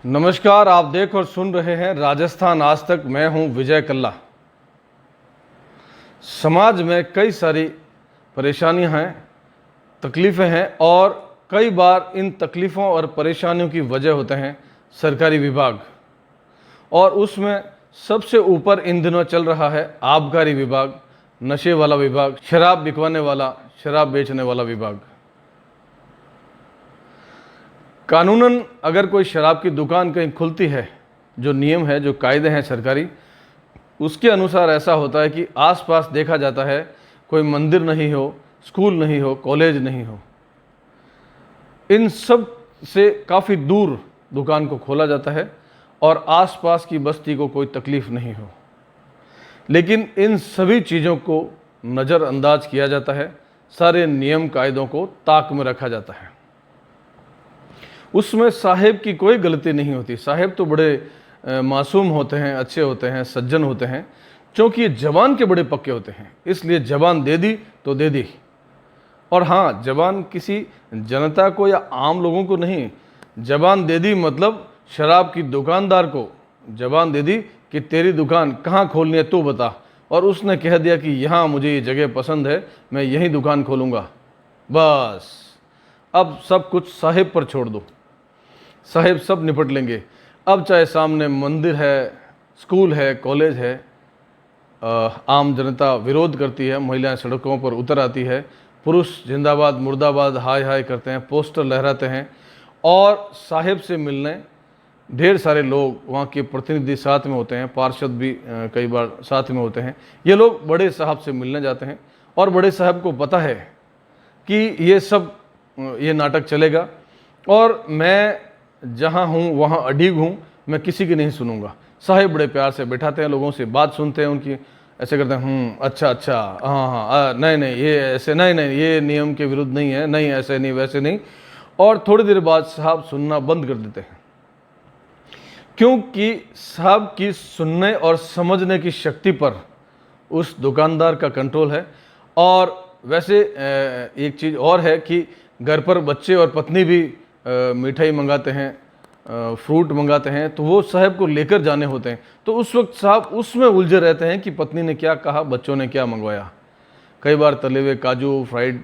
नमस्कार, आप देख और सुन रहे हैं राजस्थान आज तक। मैं हूं विजय कल्ला। समाज में कई सारी परेशानियां हैं, तकलीफ़ें हैं और कई बार इन तकलीफ़ों और परेशानियों की वजह होते हैं सरकारी विभाग। और उसमें सबसे ऊपर इन दिनों चल रहा है आबकारी विभाग, नशे वाला विभाग, शराब बिकवाने वाला, शराब बेचने वाला विभाग। कानूनन अगर कोई शराब की दुकान कहीं खुलती है, जो नियम है, जो कायदे हैं सरकारी, उसके अनुसार ऐसा होता है कि आसपास देखा जाता है कोई मंदिर नहीं हो, स्कूल नहीं हो, कॉलेज नहीं हो। इन सब से काफ़ी दूर दुकान को खोला जाता है और आसपास की बस्ती को कोई तकलीफ़ नहीं हो। लेकिन इन सभी चीज़ों को नज़रअंदाज किया जाता है, सारे नियम कायदों को ताक में रखा जाता है। उसमें साहेब की कोई गलती नहीं होती। साहेब तो बड़े मासूम होते हैं, अच्छे होते हैं, सज्जन होते हैं, क्योंकि ये जबान के बड़े पक्के होते हैं। इसलिए जबान दे दी तो दे दी। और हाँ, जबान किसी जनता को या आम लोगों को नहीं, जबान दे दी मतलब शराब की दुकानदार को जबान दे दी कि तेरी दुकान कहाँ खोलनी है तू बता, और उसने कह दिया कि यहाँ मुझे ये जगह पसंद है, मैं यहीं दुकान खोलूँगा। बस अब सब कुछ साहेब पर छोड़ दो, साहेब सब निपट लेंगे। अब चाहे सामने मंदिर है, स्कूल है, कॉलेज है, आम जनता विरोध करती है, महिलाएं सड़कों पर उतर आती है, पुरुष जिंदाबाद मुर्दाबाद हाय हाय करते हैं, पोस्टर लहराते हैं, और साहेब से मिलने ढेर सारे लोग, वहाँ के प्रतिनिधि साथ में होते हैं, पार्षद भी कई बार साथ में होते हैं। ये लोग बड़े साहब से मिलने जाते हैं और बड़े साहब को पता है कि ये नाटक चलेगा और मैं जहाँ हूँ वहाँ अडीग हूँ, मैं किसी की नहीं सुनूंगा। साहेब बड़े प्यार से बैठाते हैं, लोगों से बात सुनते हैं, उनकी ऐसे करते हैं, अच्छा अच्छा, हाँ, नहीं, ये ऐसे नहीं, ये नियम के विरुद्ध नहीं है, नहीं ऐसे नहीं, वैसे नहीं। और थोड़ी देर बाद साहब सुनना बंद कर देते हैं, क्योंकि साहब की सुनने और समझने की शक्ति पर उस दुकानदार का कंट्रोल है। और वैसे एक चीज़ और है कि घर पर बच्चे और पत्नी भी मिठाई मंगाते हैं, फ्रूट मंगाते हैं, तो वो साहब को लेकर जाने होते हैं। तो उस वक्त साहब उसमें उलझे रहते हैं कि पत्नी ने क्या कहा, बच्चों ने क्या मंगवाया। कई बार तले हुए काजू, फ्राइड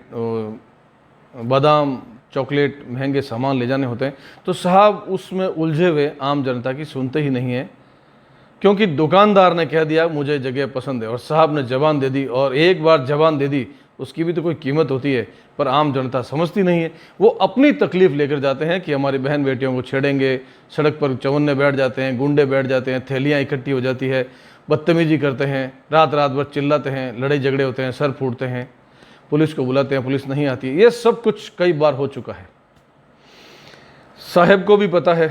बादाम, चॉकलेट, महंगे सामान ले जाने होते हैं, तो साहब उसमें उलझे हुए आम जनता की सुनते ही नहीं है, क्योंकि दुकानदार ने कह दिया मुझे जगह पसंद है और साहब ने जबान दे दी। और एक बार जबान दे दी उसकी भी तो कोई कीमत होती है, पर आम जनता समझती नहीं है। वो अपनी तकलीफ लेकर जाते हैं कि हमारी बहन बेटियों को छेड़ेंगे, सड़क पर चौवन्ने बैठ जाते हैं, गुंडे बैठ जाते हैं, थैलियाँ इकट्ठी हो जाती है, बदतमीजी करते हैं, रात रात भर चिल्लाते हैं, लड़ाई झगड़े होते हैं, सर फूटते हैं, पुलिस को बुलाते हैं, पुलिस नहीं आती। ये सब कुछ कई बार हो चुका है। साहेब को भी पता है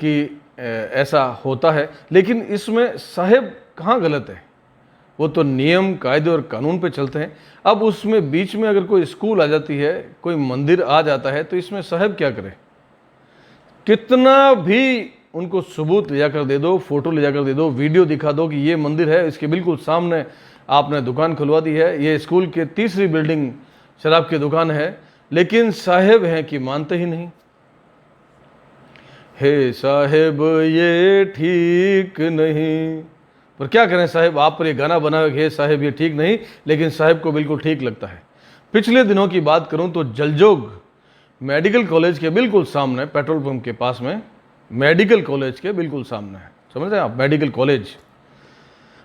कि ऐसा होता है, लेकिन इसमें साहेब कहाँ गलत है, वो तो नियम कायदे और कानून पे चलते हैं। अब उसमें बीच में अगर कोई स्कूल आ जाती है, कोई मंदिर आ जाता है, तो इसमें साहब क्या करे। कितना भी उनको सबूत ले जाकर दे दो, फोटो ले जाकर दे दो, वीडियो दिखा दो कि ये मंदिर है, इसके बिल्कुल सामने आपने दुकान खुलवा दी है, ये स्कूल के तीसरी बिल्डिंग शराब की दुकान है, लेकिन साहेब हैं कि मानते ही नहीं। हे साहेब ये ठीक नहीं, पर क्या करें साहेब, आप पर ये गाना बना हुआ है साहेब ये ठीक नहीं, लेकिन साहेब को बिल्कुल ठीक लगता है। पिछले दिनों की बात करूं तो जलजोग मेडिकल कॉलेज के बिल्कुल सामने, पेट्रोल पंप के पास में, मेडिकल कॉलेज के बिल्कुल सामने है, समझ रहे हैं आप, मेडिकल कॉलेज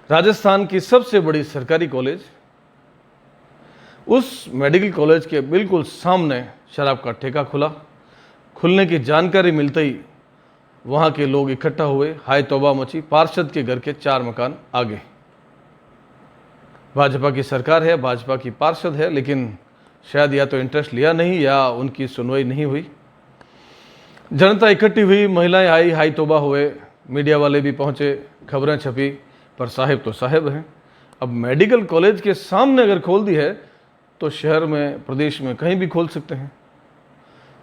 राजस्थान की सबसे बड़ी सरकारी कॉलेज, उस मेडिकल कॉलेज के बिल्कुल सामने शराब का ठेका खुला। खुलने की जानकारी मिलते ही वहाँ के लोग इकट्ठा हुए, हाय तौबा मची। पार्षद के घर के 4 मकान आगे। भाजपा की सरकार है, भाजपा की पार्षद है, लेकिन शायद या तो इंटरेस्ट लिया नहीं या उनकी सुनवाई नहीं हुई। जनता इकट्ठी हुई, महिलाएं आई, हाय तौबा हुए, मीडिया वाले भी पहुँचे, खबरें छपी, पर साहेब तो साहेब हैं। अब मेडिकल कॉलेज के सामने अगर खोल दी है तो शहर में, प्रदेश में कहीं भी खोल सकते हैं।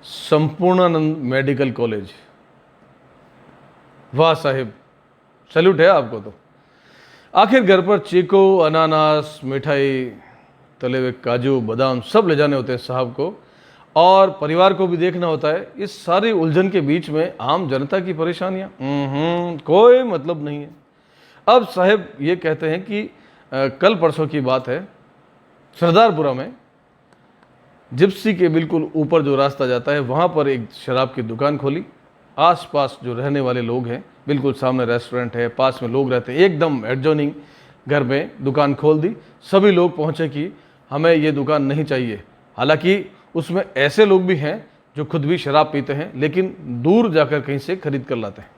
संपूर्णानंद मेडिकल कॉलेज, वाह साहिब, सैल्यूट है आपको। तो आखिर घर पर चीकू, अनानास, मिठाई, तले हुए काजू, बादाम सब ले जाने होते हैं साहब को, और परिवार को भी देखना होता है। इस सारी उलझन के बीच में आम जनता की परेशानियां कोई मतलब नहीं है। अब साहब ये कहते हैं कि कल परसों की बात है, सरदारपुरा में जिप्सी के बिल्कुल ऊपर जो रास्ता जाता है वहाँ पर एक शराब की दुकान खोली। आसपास जो रहने वाले लोग हैं, बिल्कुल सामने रेस्टोरेंट है, पास में लोग रहते हैं, एकदम एडजॉइनिंग घर में दुकान खोल दी। सभी लोग पहुँचे कि हमें ये दुकान नहीं चाहिए। हालांकि उसमें ऐसे लोग भी हैं जो खुद भी शराब पीते हैं, लेकिन दूर जाकर कहीं से खरीद कर लाते हैं।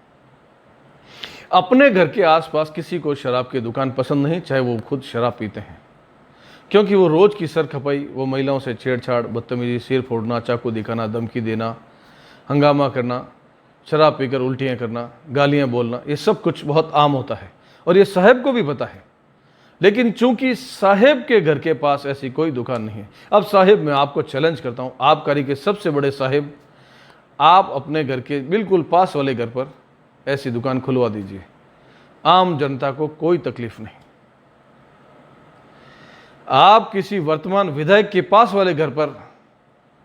अपने घर के आसपास किसी को शराब की दुकान पसंद नहीं, चाहे वो खुद शराब पीते हैं, क्योंकि वो रोज़ की सर खपाई, वो महिलाओं से छेड़छाड़, बदतमीजी, सिर फोड़ना, चाकू दिखाना, धमकी देना, हंगामा करना, शराब पीकर उल्टियाँ करना, गालियाँ बोलना, ये सब कुछ बहुत आम होता है और ये साहब को भी पता है। लेकिन चूंकि साहेब के घर के पास ऐसी कोई दुकान नहीं है। अब साहेब, मैं आपको चैलेंज करता हूँ, आबकारी के सबसे बड़े साहेब, आप अपने घर के बिल्कुल पास वाले घर पर ऐसी दुकान खुलवा दीजिए, आम जनता को कोई तकलीफ नहीं। आप किसी वर्तमान विधायक के पास वाले घर पर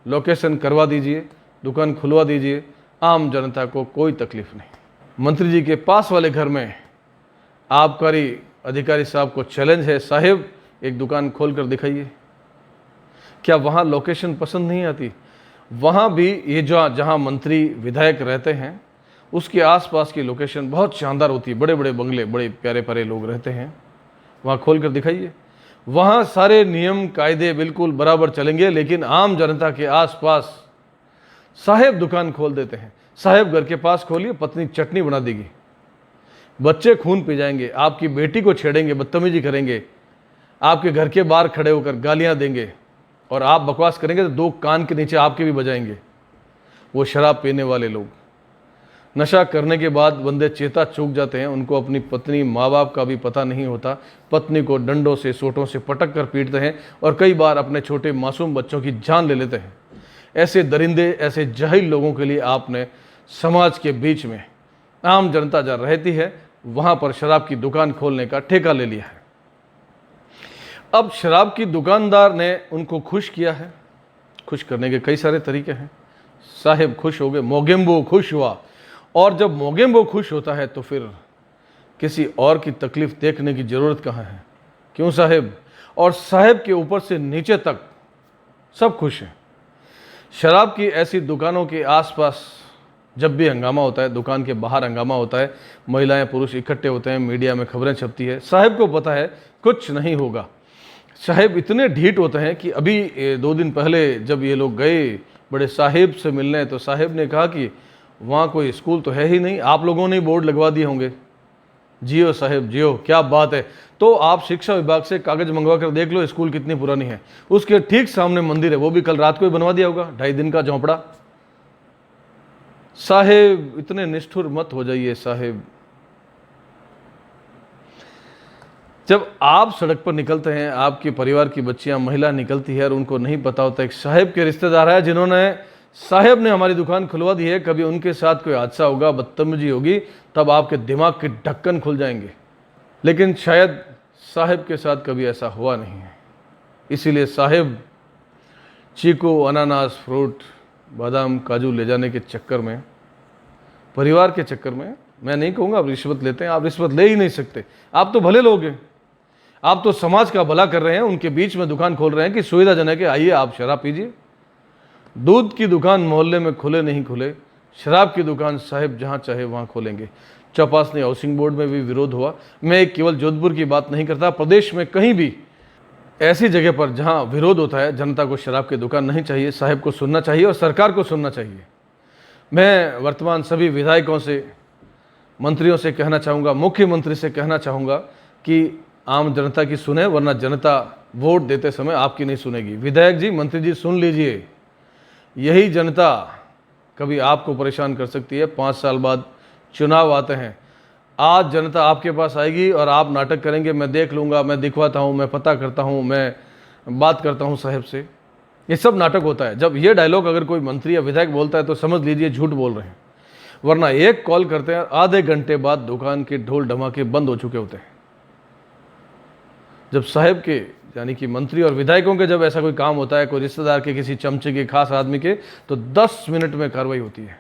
लोकेशन करवा दीजिए, दुकान खुलवा दीजिए, आम जनता को कोई तकलीफ नहीं। मंत्री जी के पास वाले घर में आबकारी अधिकारी साहब को चैलेंज है, साहेब एक दुकान खोल कर दिखाइए। क्या वहाँ लोकेशन पसंद नहीं आती? वहाँ भी ये जहाँ मंत्री विधायक रहते हैं उसके आसपास की लोकेशन बहुत शानदार होती है, बड़े बड़े बंगले, बड़े प्यारे प्यारे लोग रहते हैं, वहाँ खोल कर दिखाइए। वहाँ सारे नियम कायदे बिल्कुल बराबर चलेंगे, लेकिन आम जनता के आसपास साहेब दुकान खोल देते हैं। साहेब घर के पास खोलिए, पत्नी चटनी बना देगी, बच्चे खून पी जाएंगे, आपकी बेटी को छेड़ेंगे, बदतमीजी करेंगे, आपके घर के बाहर खड़े होकर गालियां देंगे और आप बकवास करेंगे तो दो कान के नीचे आपके भी बजाएंगे। वो शराब पीने वाले लोग, नशा करने के बाद बंदे चेता चूक जाते हैं, उनको अपनी पत्नी माँ बाप का भी पता नहीं होता, पत्नी को डंडों से सोटों से पटक कर पीटते हैं और कई बार अपने छोटे मासूम बच्चों की जान ले लेते हैं। ऐसे दरिंदे, ऐसे जाहिल लोगों के लिए आपने समाज के बीच में, आम जनता जहाँ रहती है वहाँ पर शराब की दुकान खोलने का ठेका ले लिया है। अब शराब की दुकानदार ने उनको खुश किया है। खुश करने के कई सारे तरीके हैं। साहेब खुश हो गए, मोगेम्बो खुश हुआ, और जब मोगेम्बो खुश होता है तो फिर किसी और की तकलीफ देखने की ज़रूरत कहाँ है? क्यों साहेब? और साहेब के ऊपर से नीचे तक सब खुश हैं। शराब की ऐसी दुकानों के आसपास जब भी हंगामा होता है, दुकान के बाहर हंगामा होता है, महिलाएं पुरुष इकट्ठे होते हैं, मीडिया में खबरें छपती है, साहेब को पता है कुछ नहीं होगा। साहेब इतने ढीठ होते हैं कि अभी 2 दिन पहले जब ये लोग गए बड़े साहेब से मिलने, तो साहेब ने कहा कि वहाँ कोई स्कूल तो है ही नहीं, आप लोगों ने बोर्ड लगवा दिए होंगे। जियो साहेब जियो, क्या बात है। तो आप शिक्षा विभाग से कागज मंगवा कर देख लो स्कूल कितनी पुरानी है। उसके ठीक सामने मंदिर है, वो भी कल रात को ही बनवा दिया होगा, 2.5 दिन का झोंपड़ा। साहेब इतने निष्ठुर मत हो जाइए साहेब। जब आप सड़क पर निकलते हैं, आपके परिवार की बच्चियां, महिला निकलती है और उनको नहीं पता होता एक साहेब के रिश्तेदार है जिन्होंने, साहेब ने हमारी दुकान खुलवा दी है, कभी उनके साथ कोई हादसा होगा, बदतमीजी होगी, तब आपके दिमाग के ढक्कन खुल जाएंगे। लेकिन शायद साहेब के साथ कभी ऐसा हुआ नहीं है, इसीलिए साहेब चीकू, अनानास, फ्रूट, बादाम, काजू ले जाने के चक्कर में, परिवार के चक्कर में, मैं नहीं कहूँगा आप रिश्वत लेते हैं, आप रिश्वत ले ही नहीं सकते। आप तो भले लोग हैं, आप तो समाज का भला कर रहे हैं, उनके बीच में दुकान खोल रहे हैं कि सुविधाजनक है, आइए आप शराब पीजिए। दूध की दुकान मोहल्ले में खुले नहीं खुले, शराब की दुकान साहेब जहाँ चाहे वहाँ खोलेंगे। चौपासनी हाउसिंग बोर्ड में भी विरोध हुआ। मैं केवल जोधपुर की बात नहीं करता, प्रदेश में कहीं भी ऐसी जगह पर जहाँ विरोध होता है, जनता को शराब की दुकान नहीं चाहिए, साहेब को सुनना चाहिए और सरकार को सुनना चाहिए। मैं वर्तमान सभी विधायकों से, मंत्रियों से कहना चाहूँगा, मुख्यमंत्री से कहना चाहूँगा कि आम जनता की सुने, वरना जनता वोट देते समय आपकी नहीं सुनेगी। विधायक जी, मंत्री जी, सुन लीजिए, यही जनता कभी आपको परेशान कर सकती है। 5 साल बाद चुनाव आते हैं, आज जनता आपके पास आएगी और आप नाटक करेंगे, मैं देख लूँगा, मैं दिखवाता हूँ, मैं पता करता हूँ, मैं बात करता हूँ साहब से। ये सब नाटक होता है। जब ये डायलॉग अगर कोई मंत्री या विधायक बोलता है तो समझ लीजिए झूठ बोल रहे हैं, वरना एक कॉल करते हैं, आधे घंटे बाद दुकान के ढोल ढमाके बंद हो चुके होते हैं। जब साहेब के यानी कि मंत्री और विधायकों के जब ऐसा कोई काम होता है, कोई रिश्तेदार के, किसी चमचे के, खास आदमी के, तो 10 मिनट में कार्रवाई होती है।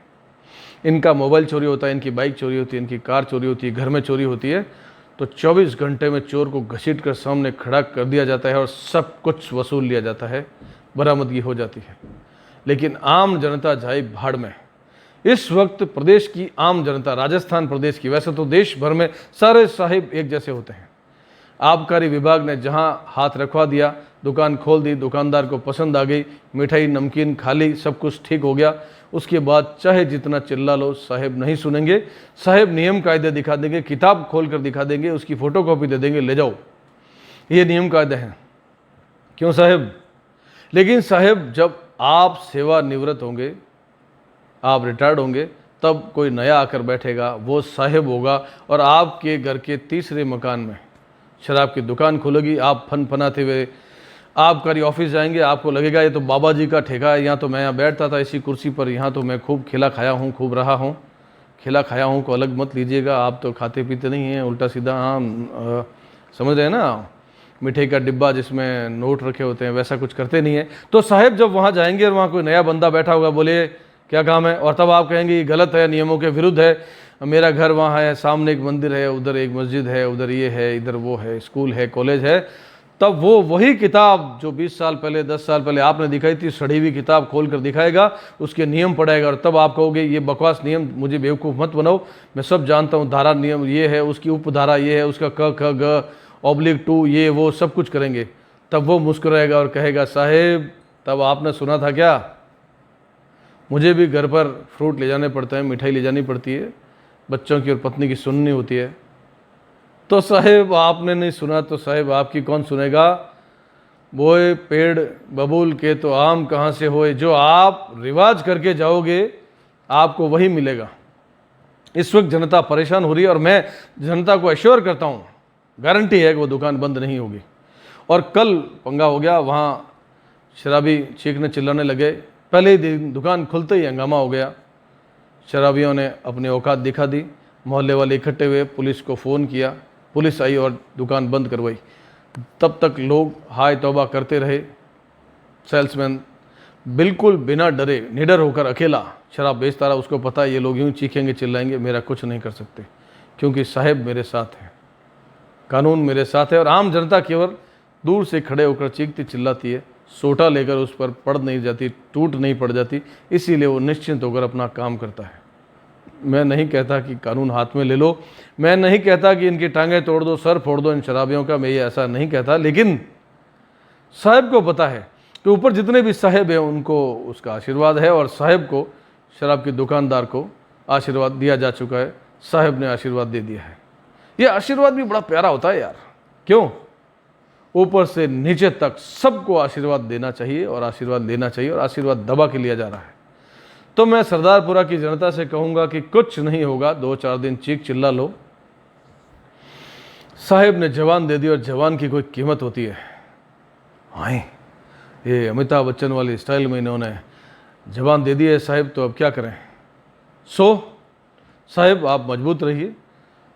इनका मोबाइल चोरी होता है, इनकी बाइक चोरी होती है, इनकी कार चोरी होती है, घर में चोरी होती है, तो 24 घंटे में चोर को घसीट कर सामने खड़ा कर दिया जाता है और सब कुछ वसूल लिया जाता है, बरामदगी हो जाती है। लेकिन आम जनता जाए भाड़ में। इस वक्त प्रदेश की आम जनता, राजस्थान प्रदेश की, वैसे तो देश भर में सारे साहिब एक जैसे होते हैं। आबकारी विभाग ने जहां हाथ रखवा दिया, दुकान खोल दी, दुकानदार को पसंद आ गई, मिठाई नमकीन खा ली, सब कुछ ठीक हो गया, उसके बाद चाहे जितना चिल्ला लो साहेब नहीं सुनेंगे। साहेब नियम कायदे दिखा देंगे, किताब खोल कर दिखा देंगे, उसकी फोटोकॉपी दे देंगे, ले जाओ, ये नियम कायदे हैं। क्यों साहेब? लेकिन साहेब जब आप सेवानिवृत्त होंगे, आप रिटायर्ड होंगे, तब कोई नया आकर बैठेगा, वो साहेब होगा और आपके घर के तीसरे मकान में शराब की दुकान खुलेगी। आप फनाते हुए आबकारी ऑफिस जाएंगे, आपको लगेगा ये तो बाबा जी का ठेका है, यहाँ तो मैं यहाँ बैठता था इसी कुर्सी पर, यहाँ तो मैं खूब खिला खाया हूँ, खूब रहा हूँ। खिला खाया हूँ को अलग मत लीजिएगा, आप तो खाते पीते नहीं हैं, उल्टा सीधा। हाँ, समझ रहे हैं ना, मिठाई का डिब्बा जिसमें नोट रखे होते हैं, वैसा कुछ करते नहीं है। तो साहेब जब वहाँ जाएंगे और वहाँ कोई नया बंदा बैठा होगा, बोले क्या काम है, और तब आप कहेंगे ये गलत है, नियमों के विरुद्ध है, मेरा घर वहाँ है, सामने एक मंदिर है, उधर एक मस्जिद है, उधर ये है, इधर वो है, स्कूल है, कॉलेज है, तब वो वही किताब जो 20 साल पहले, 10 साल पहले आपने दिखाई थी, सड़ी हुई किताब खोल कर दिखाएगा, उसके नियम पढ़ाएगा, और तब आप कहोगे ये बकवास नियम, मुझे बेवकूफ़ मत बनाओ, मैं सब जानता हूँ, धारा नियम ये है, उसकी उपधारा ये है, उसका क ख ग (2) ये वो सब कुछ करेंगे। तब वो मुस्कुराएगा और कहेगा साहेब तब आपने सुना था क्या, मुझे भी घर पर फ्रूट ले जाने पड़ते हैं, मिठाई ले जानी पड़ती है, बच्चों की और पत्नी की सुननी होती है। तो साहेब आपने नहीं सुना तो साहेब आपकी कौन सुनेगा। बोए पेड़ बबूल के तो आम कहाँ से होए, जो आप रिवाज करके जाओगे आपको वही मिलेगा। इस वक्त जनता परेशान हो रही है और मैं जनता को एश्योर करता हूँ, गारंटी है कि वो दुकान बंद नहीं होगी। और कल पंगा हो गया, वहाँ शराबी चीखने चिल्लाने लगे, पहले ही दिन दुकान खुलते ही हंगामा हो गया। शराबियों ने अपनी औकात दिखा दी, मोहल्ले वाले इकट्ठे हुए, पुलिस को फ़ोन किया, पुलिस आई और दुकान बंद करवाई। तब तक लोग हाय तौबा करते रहे। सेल्समैन बिल्कुल बिना डरे, निडर होकर अकेला शराब बेचता रहा। उसको पता है ये लोग यूँ चीखेंगे चिल्लाएंगे, मेरा कुछ नहीं कर सकते, क्योंकि साहेब मेरे साथ है, कानून मेरे साथ है। और आम जनता केवल दूर से खड़े होकर चीखती चिल्लाती है, सोटा लेकर उस पर पड़ नहीं जाती, टूट नहीं पड़ जाती, इसीलिए वो निश्चिंत होकर अपना काम करता है। मैं नहीं कहता कि कानून हाथ में ले लो, मैं नहीं कहता कि इनकी टांगें तोड़ दो, सर फोड़ दो इन शराबियों का, मैं ये ऐसा नहीं कहता। लेकिन साहब को पता है कि ऊपर जितने भी साहेब हैं उनको उसका आशीर्वाद है, और साहेब को, शराब के दुकानदार को आशीर्वाद दिया जा चुका है, साहेब ने आशीर्वाद दे दिया है। ये आशीर्वाद भी बड़ा प्यारा होता है यार, क्यों? ऊपर से नीचे तक सबको आशीर्वाद देना चाहिए और आशीर्वाद लेना चाहिए, और आशीर्वाद दबा के लिया जा रहा है। तो मैं सरदारपुरा की जनता से कहूंगा कि कुछ नहीं होगा, 2-4 दिन चीख चिल्ला लो, साहेब ने जवान दे दी, और जवान की कोई कीमत होती है। हाँ, ये अमिताभ बच्चन वाली स्टाइल में इन्होंने जवान दे दी है साहेब, तो अब क्या करें। साहेब आप मजबूत रहिए,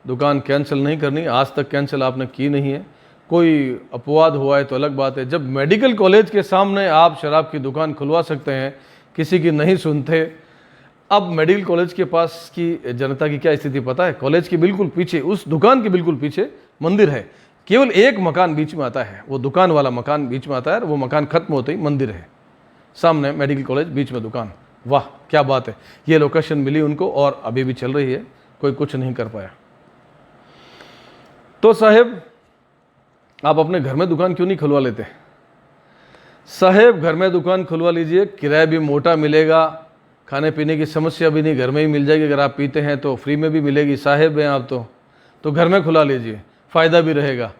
दुकान कैंसिल नहीं करनी, आज तक कैंसिल आपने की नहीं है। कोई अपवाद हुआ है तो अलग बात है। जब मेडिकल कॉलेज के सामने आप शराब की दुकान खुलवा सकते हैं, किसी की नहीं सुनते। अब मेडिकल कॉलेज के पास की जनता की क्या स्थिति पता है? कॉलेज के बिल्कुल पीछे, उस दुकान के बिल्कुल पीछे मंदिर है, केवल एक मकान बीच में आता है, वो दुकान वाला मकान बीच में आता है, और वो मकान खत्म होते ही मंदिर है, सामने मेडिकल कॉलेज, बीच में दुकान। वाह क्या बात है, ये लोकेशन मिली उनको और अभी भी चल रही है, कोई कुछ नहीं कर पाया। तो साहेब आप अपने घर में दुकान क्यों नहीं खुलवा लेते? साहेब घर में दुकान खुलवा लीजिए, किराया भी मोटा मिलेगा, खाने पीने की समस्या भी नहीं, घर में ही मिल जाएगी। अगर आप पीते हैं तो फ्री में भी मिलेगी। साहेब हैं आप तो घर में खुला लीजिए, फ़ायदा भी रहेगा।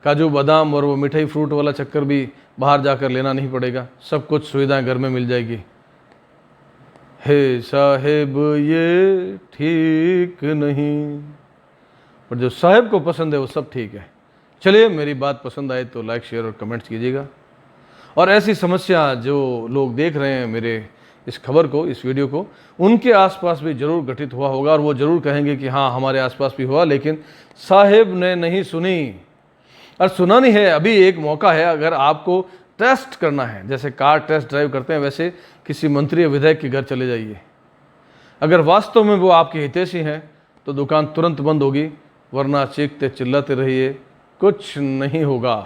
काजू बादाम और वो मिठाई फ्रूट वाला चक्कर भी बाहर जाकर लेना नहीं पड़ेगा, सब कुछ सुविधाएं घर में मिल जाएगी। हे साहेब ये ठीक नहीं, पर जो साहेब को पसंद है वो सब ठीक है। चलिए, मेरी बात पसंद आए तो लाइक शेयर और कमेंट्स कीजिएगा। और ऐसी समस्या जो लोग देख रहे हैं मेरे इस खबर को, इस वीडियो को, उनके आसपास भी जरूर घटित हुआ होगा, और वो जरूर कहेंगे कि हाँ हमारे आसपास भी हुआ, लेकिन साहेब ने नहीं सुनी। और सुना नहीं है, अभी एक मौका है, अगर आपको टेस्ट करना है, जैसे कार टेस्ट ड्राइव करते हैं वैसे किसी मंत्री या विधायक के घर चले जाइए। अगर वास्तव में वो आपके हितैषी हैं तो दुकान तुरंत बंद होगी, वरना चीखते चिल्लाते रहिए, कुछ नहीं होगा।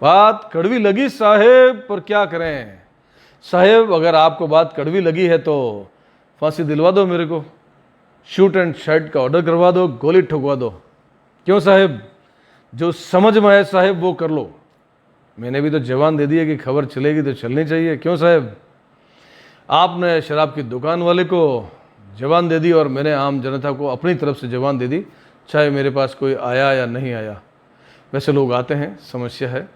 बात कड़वी लगी साहेब, पर क्या करें साहेब, अगर आपको बात कड़वी लगी है तो फांसी दिलवा दो मेरे को, शूट एंड शाइट का ऑर्डर करवा दो, गोली ठुकवा दो। क्यों साहेब, जो समझ में आए साहेब वो कर लो। मैंने भी तो जवान दे दी है कि खबर चलेगी तो चलनी चाहिए। क्यों साहेब, आपने शराब की दुकान वाले को जवान दे दी और मैंने आम जनता को अपनी तरफ से जवान दे दी, चाहे मेरे पास कोई आया या नहीं आया। वैसे लोग आते हैं, समस्या है,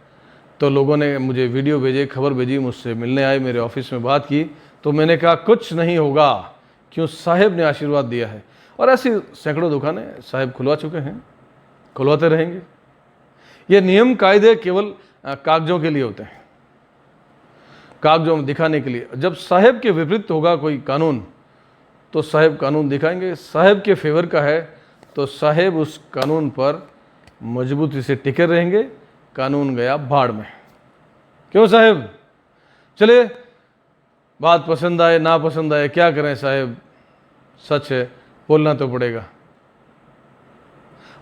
तो लोगों ने मुझे वीडियो भेजे, खबर भेजी, मुझसे मिलने आए, मेरे ऑफिस में बात की, तो मैंने कहा कुछ नहीं होगा, क्यों साहेब ने आशीर्वाद दिया है। और ऐसी सैकड़ों दुकानें साहेब खुलवा चुके हैं, खुलवाते रहेंगे। ये नियम कायदे केवल कागजों के लिए होते हैं, कागजों में दिखाने के लिए। जब साहेब के विपरीत होगा कोई कानून तो साहेब कानून दिखाएंगे, साहेब के फेवर का है तो साहेब उस कानून पर मजबूती से टिके रहेंगे, कानून गया भाड़ में। क्यों साहेब, चलिए, बात पसंद आए ना पसंद आए क्या करें साहेब, सच है, बोलना तो पड़ेगा।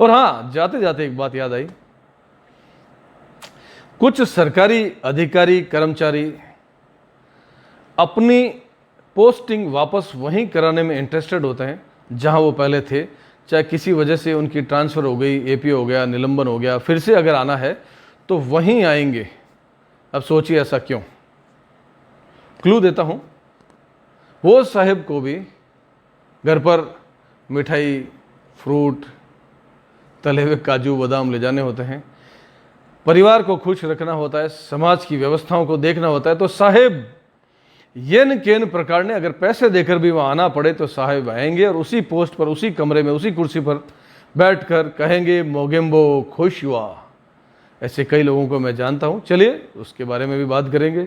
और हाँ, जाते जाते एक बात याद आई, कुछ सरकारी अधिकारी कर्मचारी अपनी पोस्टिंग वापस वहीं कराने में इंटरेस्टेड होते हैं जहां वो पहले थे, चाहे किसी वजह से उनकी ट्रांसफ़र हो गई, एपी हो गया, निलंबन हो गया, फिर से अगर आना है तो वहीं आएंगे। अब सोचिए ऐसा क्यों। क्लू देता हूं, वो साहेब को भी घर पर मिठाई, फ्रूट, तले हुए काजू बादाम ले जाने होते हैं, परिवार को खुश रखना होता है, समाज की व्यवस्थाओं को देखना होता है, तो साहेब येन केन प्रकार ने अगर पैसे देकर भी वहाँ आना पड़े तो साहेब आएंगे और उसी पोस्ट पर, उसी कमरे में, उसी कुर्सी पर बैठकर कहेंगे मोगेम्बो खुश हुआ। ऐसे कई लोगों को मैं जानता हूँ, चलिए उसके बारे में भी बात करेंगे।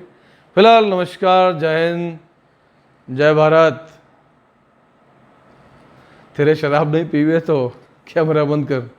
फिलहाल नमस्कार, जय हिंद, जय भारत। तेरे शराब नहीं पी हुए तो कैमरा बंद कर।